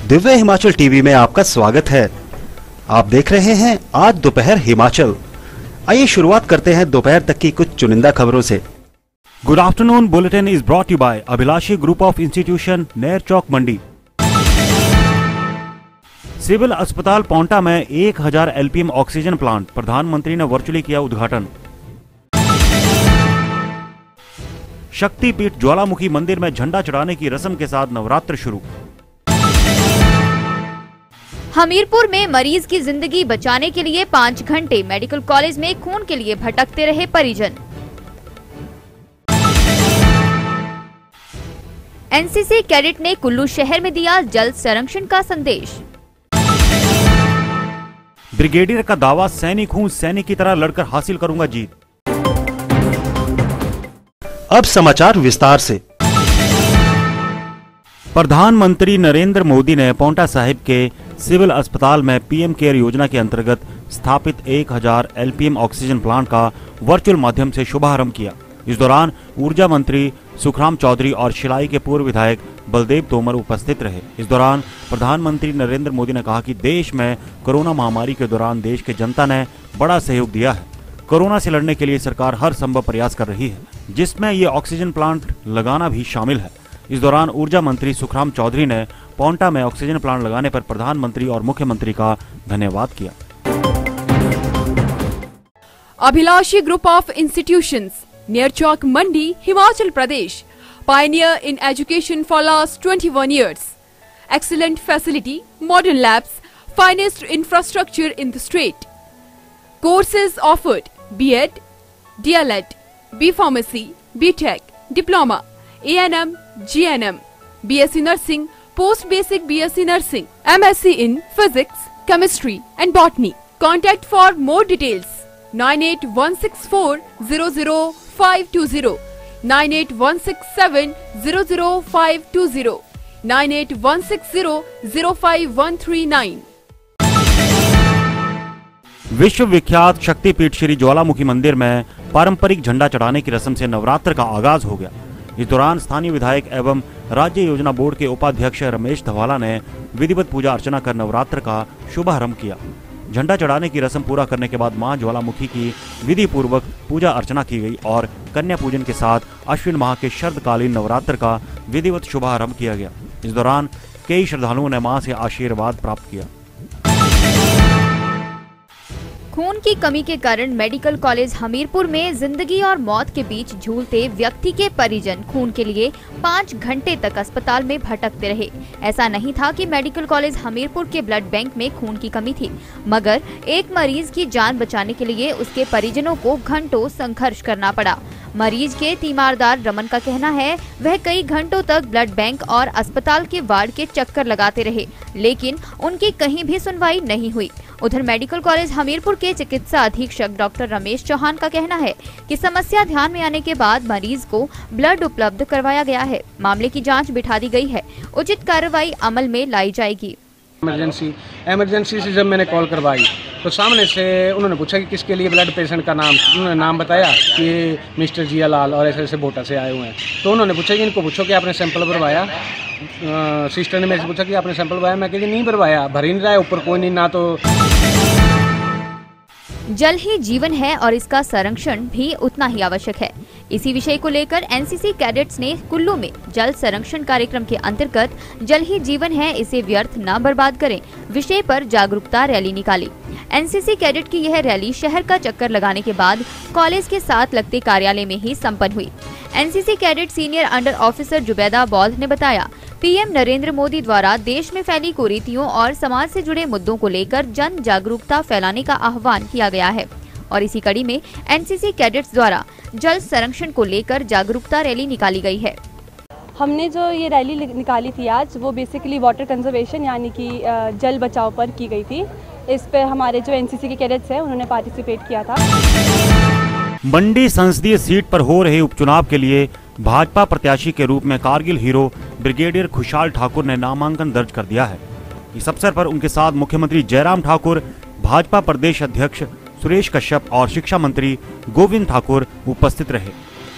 Divya Himachal TV में आपका स्वागत है। आप देख रहे हैं आज दोपहर हिमाचल। आइए शुरुआत करते हैं दोपहर तक की कुछ चुनिंदा खबरों से। Good afternoon bulletin is brought you by Abhilashi group of institution, Ner Chowk, Mandi. Civil अस्पताल पौंटा में 1000 एलपीएम ऑक्सीजन प्लांट, प्रधानमंत्री ने वर्चुअली किया उद्घाटन। शक्तिपीठ ज्वालामुखी मंदिर में झंडा चढ़ाने की रस्म के साथ नवरात्र शुरू। हमीरपुर में मरीज की जिंदगी बचाने के लिए 5 घंटे मेडिकल कॉलेज में खून के लिए भटकते रहे परिजन। एनसीसी कैडेट ने कुल्लू शहर में दिया जल संरक्षण का संदेश। ब्रिगेडियर का दावा, सैनिक हूं, सैनिक की तरह लड़कर हासिल करूंगा जीत। अब समाचार विस्तार से। प्रधानमंत्री नरेंद्र मोदी ने पौंटा साहिब के सिविल अस्पताल में पीएम केयर योजना के अंतर्गत स्थापित 1000 एलपीएम ऑक्सीजन प्लांट का वर्चुअल माध्यम से शुभारंभ किया। इस दौरान ऊर्जा मंत्री सुखराम चौधरी और शिलाई के पूर्व विधायक बलदेव तोमर उपस्थित रहे। इस दौरान प्रधानमंत्री नरेंद्र मोदी ने कहा कि देश में कोरोना महामारी के दौरान देश के जनता ने बड़ा सहयोग दिया है। कोरोना से लड़ने के लिए सरकार हर संभव प्रयास कर रही है, जिसमें ये ऑक्सीजन प्लांट लगाना भी शामिल है। इस दौरान ऊर्जा मंत्री सुखराम चौधरी ने पौंटा में ऑक्सीजन प्लांट लगाने पर प्रधानमंत्री और मुख्यमंत्री का धन्यवाद किया। Abhilashi group of institutions, near Chowk, Mandi, Himachal Pradesh, pioneer in education for last 21 years. Excellent facility, modern labs, finest infrastructure in the state. Courses offered: B.Ed, DLEd, B Pharmacy, B.Tech, Diploma, A&M, G&M, BSc Nursing, Post Basic BSc Nursing, MSc in Physics, Chemistry and Botany. Contact for more details 98164 00520, 98167 00520, 98160 05139। विश्व विख्यात शक्तिपीठ श्री ज्वालामुखी मंदिर में पारंपरिक झंडा चढ़ाने की रस्म से नवरात्र का आगाज हो गया। इस दौरान स्थानीय विधायक एवं राज्य योजना बोर्ड के उपाध्यक्ष रमेश धवाला ने विधिवत पूजा अर्चना कर नवरात्र का शुभारंभ किया। झंडा चढ़ाने की रस्म पूरा करने के बाद मां ज्वालामुखी की विधि पूर्वक पूजा अर्चना की गई और कन्या पूजन के साथ अश्विन माह के शरदकालीन नवरात्र का विधिवत शुभारंभ किया गया। इस दौरान कई श्रद्धालुओं ने मां से आशीर्वाद प्राप्त किया। खून की कमी के कारण मेडिकल कॉलेज हमीरपुर में जिंदगी और मौत के बीच झूलते व्यक्ति के परिजन खून के लिए 5 घंटे तक अस्पताल में भटकते रहे। ऐसा नहीं था कि मेडिकल कॉलेज हमीरपुर के ब्लड बैंक में खून की कमी थी, मगर एक मरीज की जान बचाने के लिए उसके परिजनों को घंटों संघर्ष करना पड़ा। मरीज के तीमारदार रमन का कहना है, वह कई घंटों तक ब्लड बैंक और अस्पताल के वार्ड के चक्कर लगाते रहे, लेकिन उनकी कहीं भी सुनवाई नहीं हुई। उधर मेडिकल कॉलेज हमीरपुर के चिकित्सा अधीक्षक डॉक्टर रमेश चौहान का कहना है कि समस्या ध्यान में आने के बाद मरीज को ब्लड उपलब्ध करवाया गया है। मामले की जांच बिठा दी गई है, उचित कार्रवाई अमल में लाई जाएगी। इमरजेंसी से जब मैंने कॉल करवाई तो सामने से उन्होंने पूछा कि किसके लिए ब्लड पेशेंट का नाम, उन्होंने नाम बताया कि मिस्टर जिया लाल और ऐसे ऐसे बोटा से आए हुए हैं। तो उन्होंने पूछा कि इनको पूछो कि आपने सैंपल भरवाया। सिस्टर ने मेरे से पूछा कि आपने सैंपल भरवाया। मैं कही नहीं भरवाया, भर ही नहीं रहा है, ऊपर कोई नहीं, ना तो। जल ही जीवन है और इसका संरक्षण भी उतना ही आवश्यक है। इसी विषय को लेकर एनसीसी कैडेट्स ने कुल्लू में जल संरक्षण कार्यक्रम के अंतर्गत जल ही जीवन है, इसे व्यर्थ न बर्बाद करें विषय पर जागरूकता रैली निकाली। एनसीसी कैडेट की यह रैली शहर का चक्कर लगाने के बाद कॉलेज के साथ लगते कार्यालय में ही संपन्न हुई। NCC cadet senior under officer Zubaida Bauddh ने बताया, पीएम नरेंद्र मोदी द्वारा देश में फैली कुरीतियों और समाज से जुड़े मुद्दों को लेकर जन जागरूकता फैलाने का आह्वान किया गया है और इसी कड़ी में एनसीसी कैडेट्स द्वारा जल संरक्षण को लेकर जागरूकता रैली निकाली गई है। हमने जो ये रैली निकाली थी आज, वो बेसिकली वाटर कंजर्वेशन यानी कि जल बचाव पर की गई थी। इस पे हमारे जो एनसीसी के कैडेट्स हैं उन्होंने पार्टिसिपेट किया था। मंडी संसदीय सीट पर हो रहे उपचुनाव के लिए भाजपा प्रत्याशी के रूप में कारगिल हीरो ब्रिगेडियर खुशहाल ठाकुर ने नामांकन दर्ज कर दिया है। इस अवसर पर उनके साथ मुख्यमंत्री जयराम ठाकुर, भाजपा प्रदेश अध्यक्ष सुरेश कश्यप और शिक्षा मंत्री गोविंद ठाकुर उपस्थित रहे।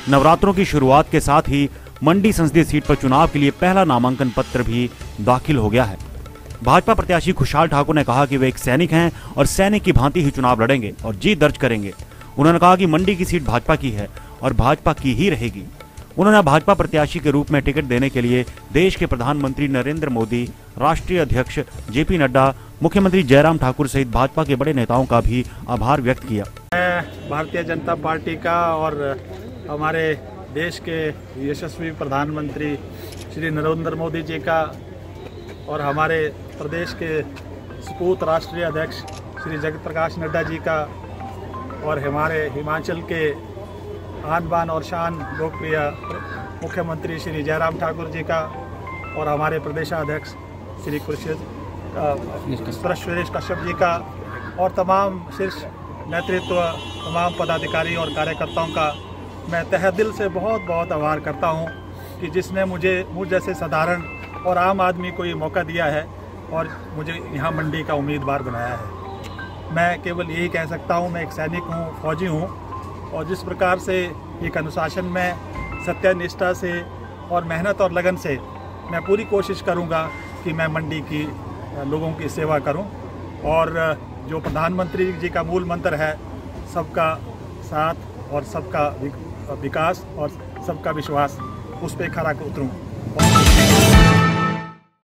नवरात्रों की शुरुआत के साथ ही मंडी संसदीय सीट पर चुनाव के लिए पहला नामांकन पत्र भी दाखिल हो गया है। भाजपा प्रत्याशी खुशहाल ठाकुर ने कहा कि वे एक सैनिक हैं और सैनिक की भांति ही चुनाव लड़ेंगे और जीत दर्ज करेंगे। उन्होंने कहा कि मंडी की सीट भाजपा की है और भाजपा की ही रहेगी। उन्होंने भाजपा प्रत्याशी के रूप में टिकट देने के लिए देश के प्रधानमंत्री नरेंद्र मोदी, राष्ट्रीय अध्यक्ष जेपी नड्डा, मुख्यमंत्री जयराम ठाकुर सहित भाजपा के बड़े नेताओं का भी आभार व्यक्त किया। मैं भारतीय जनता पार्टी का और हमारे देश के यशस्वी प्रधानमंत्री श्री नरेंद्र मोदी जी का और हमारे प्रदेश के सपूत राष्ट्रीय अध्यक्ष श्री जगत प्रकाश नड्डा जी का और हमारे हिमाचल के आन बान और शान लोकप्रिय मुख्यमंत्री श्री जयराम ठाकुर जी का और हमारे प्रदेशाध्यक्ष श्री सुरेश कश्यप जी का और तमाम शीर्ष नेतृत्व, तमाम पदाधिकारी और कार्यकर्ताओं का मैं तहे दिल से बहुत बहुत आभार करता हूं कि जिसने मुझ जैसे साधारण और आम आदमी को ये मौका दिया है और मुझे यहाँ मंडी का उम्मीदवार बनाया है। मैं केवल यही कह सकता हूँ, मैं एक सैनिक हूँ, फौजी हूँ और जिस प्रकार से एक अनुशासन में सत्यनिष्ठा से और मेहनत और लगन से मैं पूरी कोशिश करूँगा कि मैं मंडी की लोगों की सेवा करूँ और जो प्रधानमंत्री जी का मूल मंत्र है सबका साथ और सबका विकास और सबका विश्वास, उस पर खरा उतरूँ।